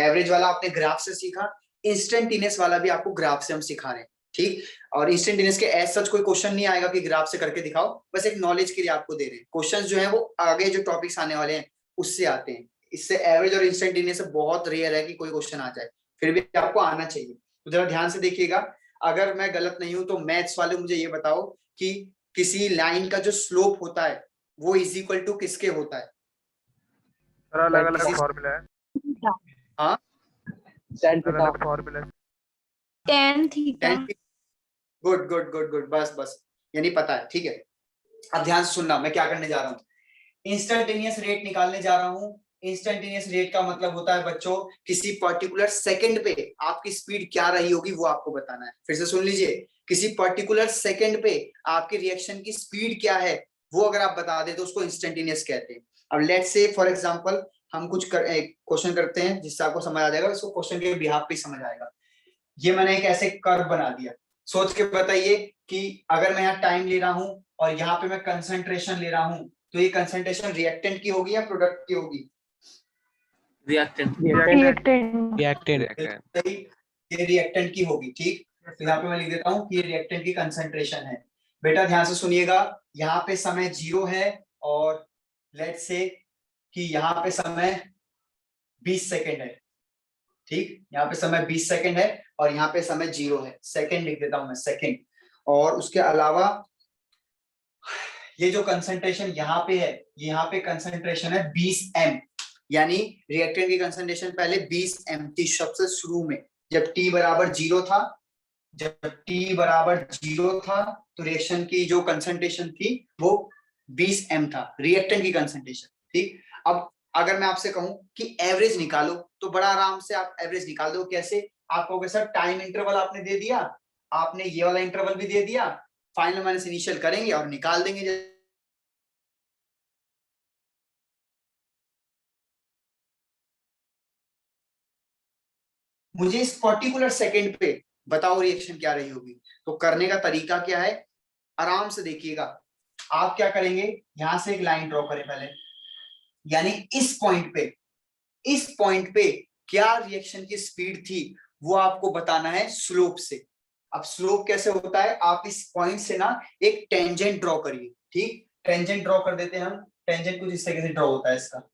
Average वाला आपने graph से सीखा, इंस्टेंटेनियस वाला भी आपको ग्राफ से हम सिखा रहे हैं, ठीक। और इंस्टेंटेनियस के एज सच कोई क्वेश्चन नहीं आएगा कि ग्राफ से करके दिखाओ, बस एक नॉलेज के लिए आपको दे रहे हैं। क्वेश्चंस जो है वो आगे जो टॉपिक्स आने वाले हैं उससे आते हैं, इससे एवरेज और इंस्टेंटेनियस से बहुत रेयर है कि कोई क्वेश्चन आ जाए, फिर भी आपको आना चाहिए। तो जरा ध्यान से देखिएगा, अगर मैं गलत नहीं हूं तो मैथ्स वाले मुझे ये बताओ कि किसी लाइन का जो स्लोप होता है वो इज इक्वल टू किसके होता है? अलग अलग फॉर्मूला है। हाँ, अलग formula. tan theta. Good good good good, बस बस यानी पता है, ठीक है। अब ध्यान से सुनना, मैं क्या करने जा रहा हूँ, इंस्टेंटेनियस रेट निकालने जा रहा हूँ। इंस्टेंटेनियस रेट का मतलब होता है बच्चों, किसी पर्टिकुलर सेकंड पे आपकी स्पीड क्या रही होगी वो आपको बताना है। फिर से सुन लीजिए, किसी पर्टिकुलर सेकंड पे आपके रिएक्शन की स्पीड क्या है वो अगर आप बता दे तो उसको इंस्टेंटेनियस कहते हैं। अब लेट्स से फॉर एग्जांपल हम कुछ क्वेश्चन करते हैं जिससे आपको समझ आ जाएगा, इसको क्वेश्चन के बिहाफ पे समझ आएगा। ये मैंने एक ऐसे कर्व बना दिया, सोच के बताइए कि अगर मैं यहाँ टाइम ले रहा हूँ और यहाँ पे मैं कंसंट्रेशन ले रहा हूँ, तो ये कंसंट्रेशन रिएक्टेंट की होगी या प्रोडक्ट की होगी? रिएक्टेंट ये रिएक्टेंट की होगी, ठीक। तो यहाँ पे मैं लिख देता हूँ कि ये रिएक्टेंट की कंसंट्रेशन है। बेटा ध्यान से सुनिएगा, यहाँ पे समय 0 है और लेट्स से कि यहाँ पे समय 20 सेकेंड है, ठीक। यहाँ पे समय 20 सेकेंड है और यहाँ पे समय 0 है, सेकेंड लिख देता हूं मैं, सेकेंड। और उसके अलावा ये जो कंसंट्रेशन यहाँ पे है, यहाँ पे कंसंट्रेशन है 20 m, यानी रिएक्टेंट की कंसंट्रेशन पहले 20 m थी सबसे शुरू में, जब t बराबर 0 था। जब t बराबर 0 था तो रिएक्शन की जो कंसंट्रेशन थी वो 20 m था, रिएक्टेंट की कंसंट्रेशन, ठीक। अब अगर मैं आपसे कहूं कि एवरेज निकालो तो बड़ा आराम से आप एवरेज निकाल दो। कैसे? आप कहोगे सर टाइम इंटरवल आपने दे दिया, आपने ये वाला इंटरवल भी दे दिया, फाइनल माइनस इनिशियल करेंगे और निकाल देंगे। मुझे इस पर्टिकुलर सेकंड पे बताओ रिएक्शन क्या रही होगी। तो करने का तरीका क्या है, आराम से देखिएगा। आप क्या करेंगे, यहां से एक लाइन ड्रॉ करें पहले, यानी इस पॉइंट पे क्या रिएक्शन की स्पीड थी वो आपको बताना है स्लोप से। अब स्लोप कैसे होता है, आप इस पॉइंट से ना एक टेंजेंट ड्रॉ करिए, ठीक। टेंजेंट ड्रॉ कर देते हैं हम। टेंजेंट कुछ इस तरीके से ड्रॉ होता है इसका,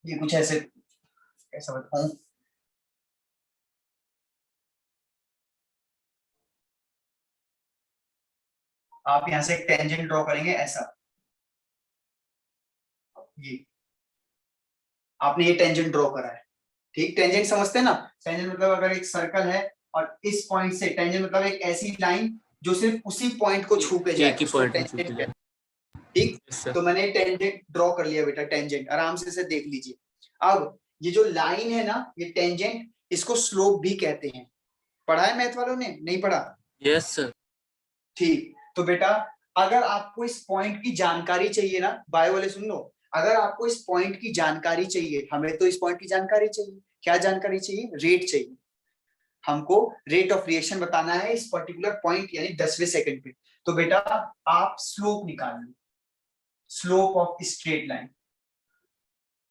ये कुछ ऐसे, कैसा बताऊं, आप यहां से एक टेंजेंट ड्रॉ करेंगे ऐसा, ये आपने ये टेंजेंट ड्रॉ करा है, ठीक। टेंजेंट समझते हैं ना, टेंजेंट मतलब अगर एक सर्कल है और इस पॉइंट से, टेंजेंट मतलब एक ऐसी लाइन जो सिर्फ उसी पॉइंट को छू पे जाए, ठीक। तो मैंने टेंजेंट ड्रॉ कर लिया बेटा, टेंजेंट, आराम से इसे देख लीजिए। अब ये जो लाइन है ना, ये टेंजेंट, इसको स्लोप भी कहते हैं। पढ़ा है मैथ वालों ने, नहीं पढ़ा? Yes sir. ठीक, तो बेटा अगर आपको इस पॉइंट की जानकारी चाहिए ना, बायो वाले सुन लो, अगर आपको इस पॉइंट की जानकारी चाहिए, हमें तो इस पॉइंट की जानकारी चाहिए, क्या जानकारी चाहिए? रेट चाहिए हमको, रेट ऑफ रिएक्शन बताना है इस पर्टिकुलर पॉइंट यानी 10वें सेकंड पे। तो बेटा आप स्लोप निकाल लो, स्लोप ऑफ स्ट्रेट लाइन।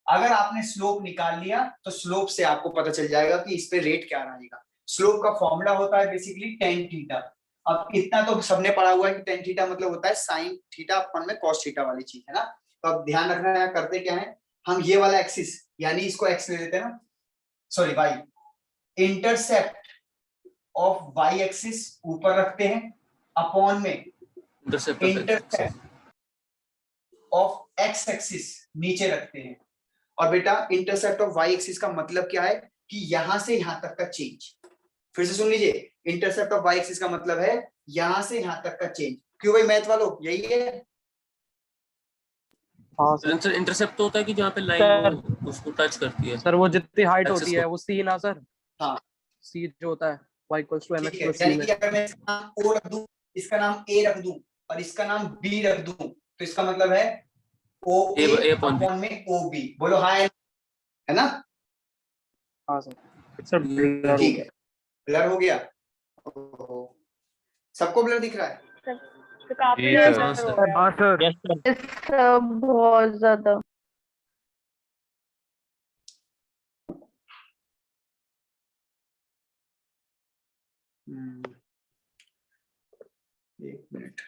अगर आपने स्लोप निकाल लिया तो स्लोप से आपको पता चल जाएगा कि इस पे रेट क्या रहेगा। स्लोप का फॉर्मूला होता है बेसिकली टेन थीटा। अब इतना तो सबने पढ़ा हुआ है कि टेन थीटा मतलब होता है साइन थीटा अपन में कॉस थीटा वाली चीज है ना। तो अब ध्यान रखना है, करते क्या है, हम ये वाला एक्सिस यानी इसको एक्स ले लेते हैं ना, sorry Y, intercept of Y axis ऊपर रखते हैं, अपॉन में इंटरसेप्ट ऑफ एक्स एक्सिस नीचे रखते हैं। और बेटा इंटरसेप्ट ऑफ वाई एक्सिस का मतलब क्या है कि यहां से यहां तक का चेंज। फिर से सुन लीजिए, इंटरसेप्ट ऑफ वाई एक्सिस का मतलब है यहां से यहां तक का चेंज। क्यों भाई मैथ वालों, यही है? हाँ सर, इंटरसेप्ट तो होता है कि जहाँ पे लाइन उसको टच करती है सर, वो जितनी हाइट होती है वो सी ना सर। हाँ, सी जो होता है y = mx + c यानी में। कि अगर मैं इसका नाम ओ रख दूं, इसका नाम ए रख दूं और इसका नाम बी रख दूं, तो इसका मतलब है ओ ए अपॉन में ओ बी। बोलो हाँ, है ना? हाँ सर ब्लर ठीक है, ब्लर हो गया, सबको ब्लर दिख रहा है? काफी हाँ सर। बहुत ज्यादा। एक मिनट,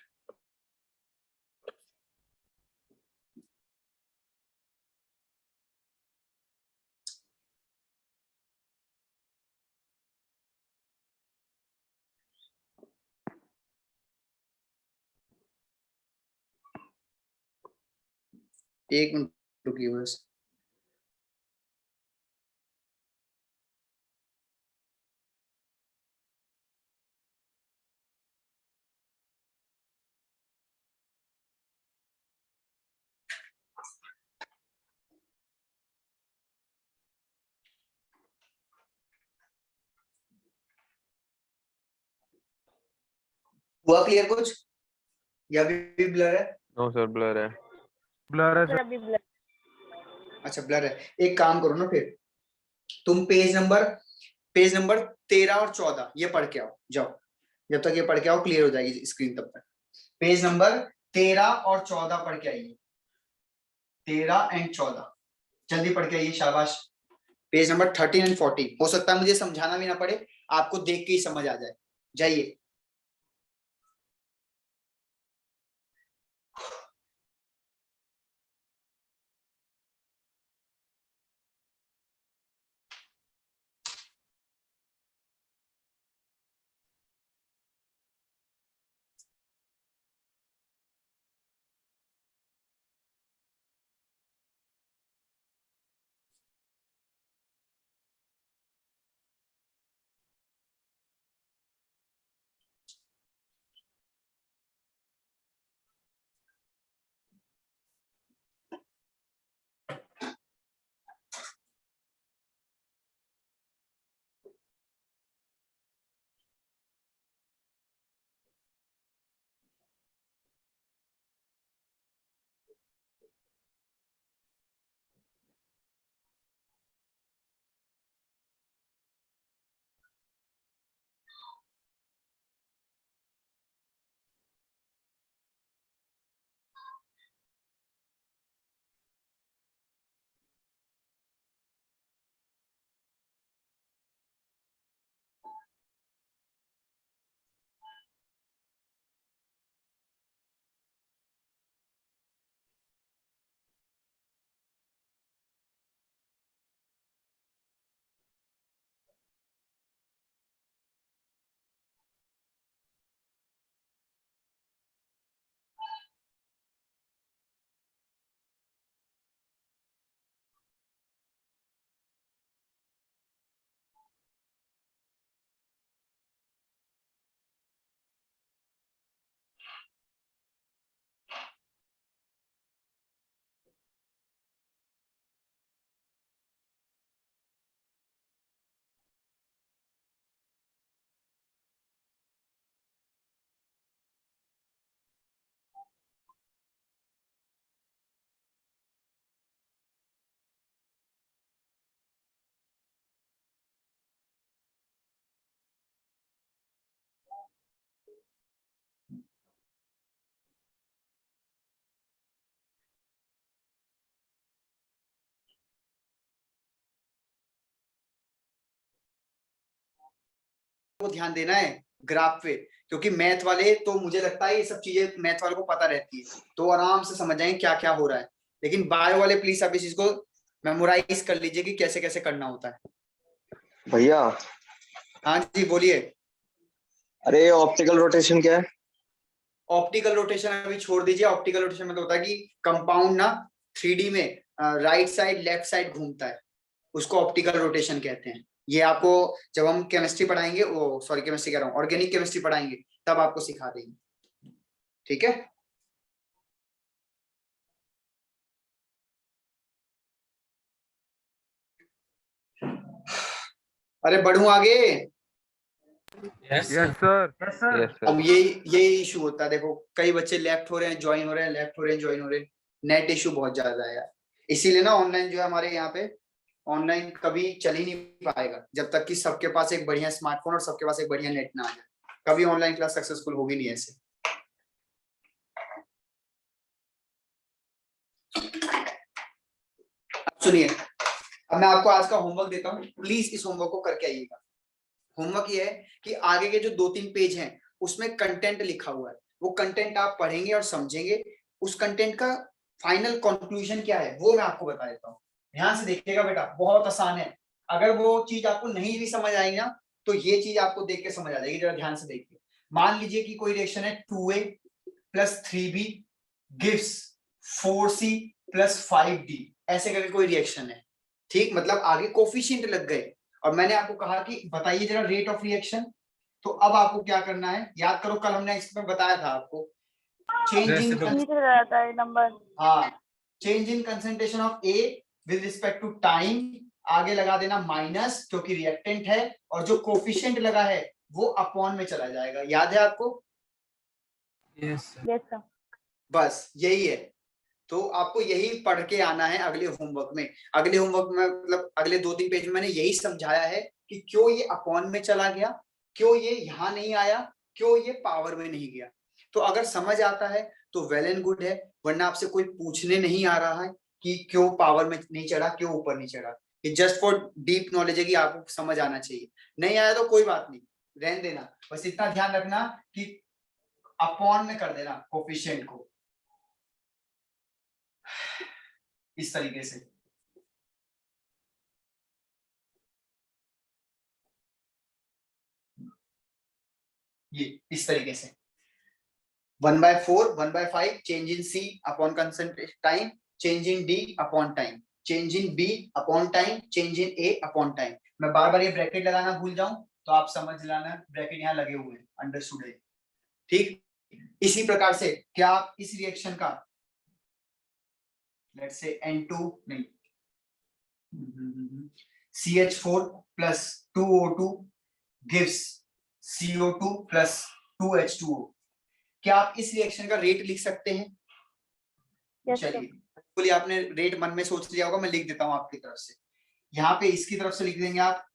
एक मिनट रुकिए बस। हुआ क्लियर कुछ या भी ब्लर है? नो सर ब्लर है। ब्लर है सर अभी ब्लर। अच्छा ब्लर है। एक काम करो ना, फिर तुम पेज नंबर 13 और 14 ये पढ़ के आओ, जाओ। जब तक ये पढ़ के आओ क्लियर हो जाएगी स्क्रीन तब तक। पेज नंबर 13 और 14 पढ़ के आइए। 13 एंड 14 जल्दी पढ़ के आइए, शाबाश। Page number 13 and 14। हो सकता है मुझे समझाना भी ना पड़े, आपको देख के ही समझ आ जाए। जाइए। को ध्यान देना है ग्राफ पे, क्योंकि मैथ वाले तो मुझे लगता है ये सब चीजें मैथ वालों को पता रहती है, तो आराम से समझ जाएंगे क्या क्या हो रहा है। लेकिन बायो वाले प्लीज आप इस चीज को मेमोराइज कर लीजिए कि कैसे कैसे करना होता है। भैया। हाँ जी बोलिए। अरे ऑप्टिकल रोटेशन क्या है? ऑप्टिकल रोटेशन अभी छोड़ दीजिए। ऑप्टिकल रोटेशन मतलब होता है कि कंपाउंड ना 3D में राइट साइड लेफ्ट साइड घूमता है, उसको ऑप्टिकल रोटेशन कहते हैं। ये आपको जब हम केमिस्ट्री पढ़ाएंगे, वो सॉरी केमिस्ट्री कह रहा हूँ, ऑर्गेनिक केमिस्ट्री पढ़ाएंगे तब आपको सिखा देंगे, ठीक है। अरे बढ़ू आगे। Yes sir. Yes sir. अब ये इशू होता है, देखो कई बच्चे लेफ्ट हो रहे हैं ज्वाइन हो रहे हैं, लेफ्ट हो रहे हैं ज्वाइन हो रहे हैं। नेट इशू बहुत ज्यादा है यार, इसीलिए ना ऑनलाइन जो है हमारे यहाँ पे ऑनलाइन कभी चल ही नहीं पाएगा जब तक कि सबके पास एक बढ़िया स्मार्टफोन और सबके पास एक बढ़िया नेट ना आ जाए। कभी ऑनलाइन क्लास सक्सेसफुल होगी नहीं ऐसे। सुनिए, अब मैं आपको आज का होमवर्क देता हूँ, प्लीज इस होमवर्क को करके आइएगा। होमवर्क ये है कि आगे के जो 2-3 पेज हैं उसमें कंटेंट लिखा हुआ है, वो कंटेंट आप पढ़ेंगे और समझेंगे। उस कंटेंट का फाइनल कंक्लूजन क्या है वो मैं आपको बता देता हूँ। ध्यान से देखिएगा बेटा, बहुत आसान है। अगर वो चीज आपको नहीं भी समझ आएगी ना तो ये चीज आपको देख के समझ आ जाएगी। जरा ध्यान से देखिए। मान लीजिए कि कोई रिएक्शन है 2A + 3B gives 4C + 5D, ऐसे करके कोई रिएक्शन है। ठीक, मतलब आगे कोफिशिएंट लग गए और मैंने आपको कहा कि बताइए जरा रेट ऑफ रिएक्शन। तो अब आपको क्या करना है, याद करो कल हमने इसमें बताया था आपको चेंजिंग रहता है नंबर। हाँ, change in concentration of A with respect to time, आगे लगा देना माइनस क्योंकि रिएक्टेंट है, और जो कोफिशिएंट लगा है वो अपॉन में चला जाएगा। याद है आपको? Yes sir. बस यही है। तो आपको यही पढ़ के आना है अगले होमवर्क में। अगले होमवर्क में मतलब अगले 2-3 पेज में मैंने यही समझाया है कि क्यों ये अपॉन में चला गया, क्यों ये यहाँ नहीं आया, क्यों ये पावर में नहीं गया। तो अगर समझ आता है तो वेल एंड गुड है, वरना आपसे कोई पूछने नहीं आ रहा है कि क्यों पावर में नहीं चढ़ा, क्यों ऊपर नहीं चढ़ा। ये जस्ट फॉर डीप नॉलेज है कि आपको समझ आना चाहिए। नहीं आया तो कोई बात नहीं, रहने देना, बस इतना ध्यान रखना कि अपॉन में कर देना कोफिशिएंट को इस तरीके से। ये इस तरीके से 1/4 1/5 change in C upon concentration time, change in D upon time, change in B upon time, change in A upon time. मैं बार बार ये ब्रैकेट लगाना भूल जाऊं तो आप समझ लेना ब्रैकेट यहाँ लगे हुए हैं, अंडरस्टूड है। ठीक, इसी प्रकार से क्या आप इस रिएक्शन का लेट्स से N2 नहीं CH4 + 2O2 gives CO2 + 2H2O, क्या आप इस रिएक्शन का रेट लिख सकते हैं? चलिए, बोलिए, आपने रेट मन में सोच लिया होगा, मैं लिख देता हूं आपकी तरफ से। यहाँ पे इसकी तरफ से लिख देंगे आप